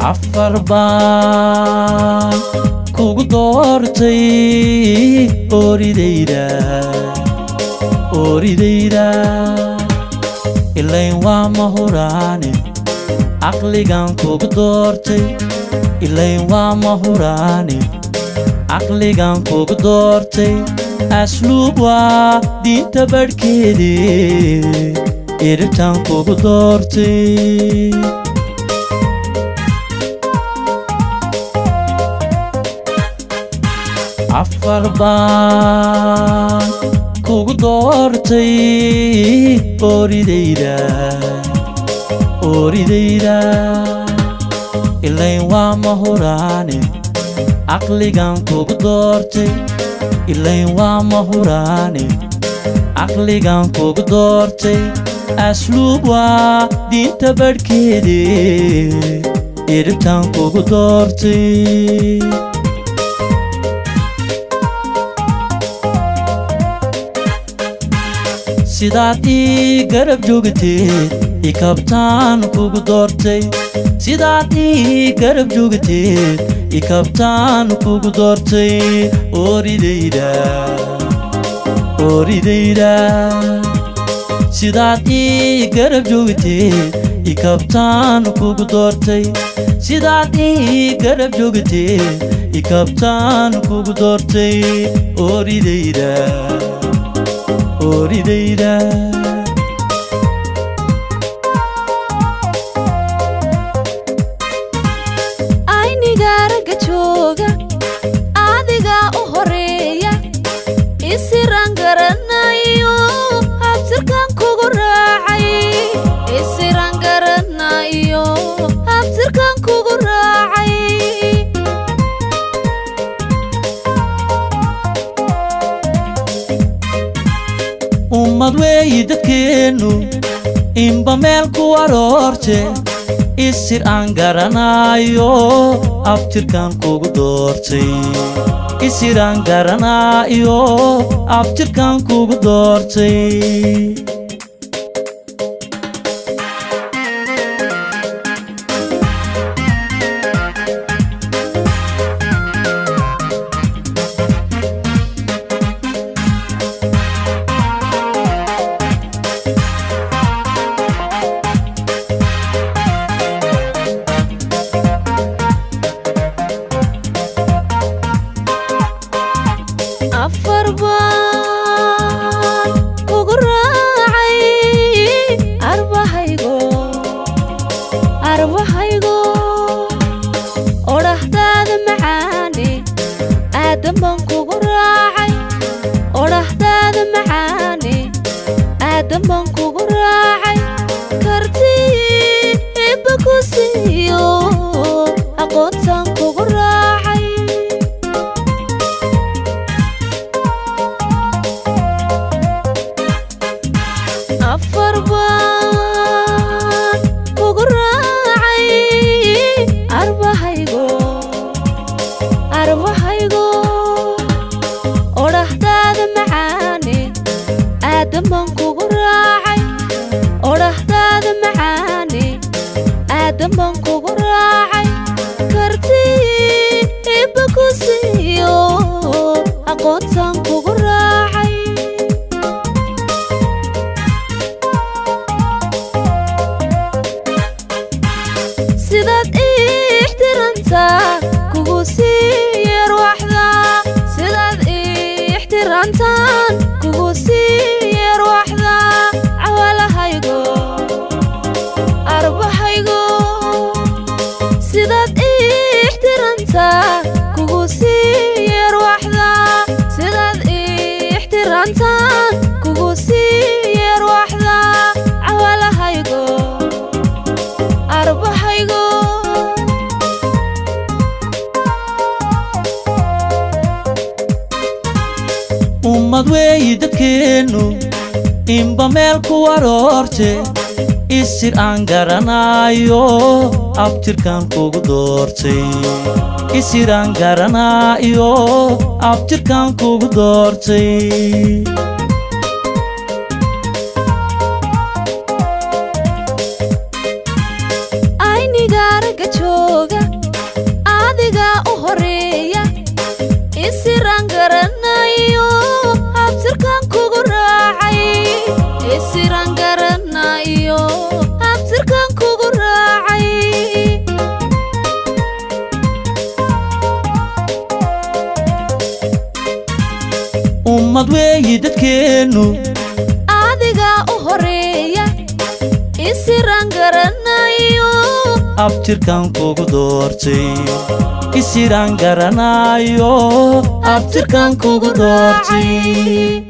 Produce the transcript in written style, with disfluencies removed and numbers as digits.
afar baan kugu doortay oridayda ilayn waa mahuraane aqligan kugu doortay ilayn waa mahuraane aqligan kugu doortay asluub waa diinta badhkeede iribtan kugu doortay afar baan kugu doortay oridayda ilayn waa mahuraane aqligan kugu doortay ilayn waa mahuraane aqligan kugu doortay asluub waa diinta badhkeede iribtan kugu doortay sidaad ii garab joogteed ikabtaan kugu doortay sidaad ii garab joogteed ikabtaan kugu doortay oridayda sidaad ii garab joogteed ikabtaan kugu doortay sidaad ii garab joogteed ikabtaan kugu doortay oridayda ayniga ragga jooga adigaa u horeeya isiraan garanayo habtirkan kugu raacay isiraan garanayo habtirkan kugu raacay ummad weeyi dadkeennu inba meel ku aroorte isir aan garanayo abtirkan kugu doortay isir aan garanayo abtirkan kugu doortay afar baan kugu raacay arbahaygo odhahdaada macaane aadan baan kugu raacay odhahdaada macaane aadan baan kugu raacay kartii ibba ku siiyo aqoontaan kugu raacay afar baan kugu raacay arbahaygo odhahdaada macaane aadan baan kugu raacay odhahdaada macaane aadan baan kugu raacay kartii ibba ku siiyo aqoontaan kugu raacay sidaad ixtiraantaa kugu siiye ruuxda sidaad ixtiraantaan kugu siiye ruuxda cawalahaygo arbahaygo sidaad ixtiraantaa kugu siiye ruuxda sidaad ixtiraantaan kugu siiye ruuxda cawalahaygo arbahaygo ummad weeyi dadkeennu inba meel ku aroorte isir aan garanayo abtirkan kugu doortay isir aan garanayo abtirkan kugu doortay ayniga ragga jooga dadkeenu adiga u horeeya isiraan garanayo abtirkan kugu doortay isiraan garanayo abtirkan kugu doortay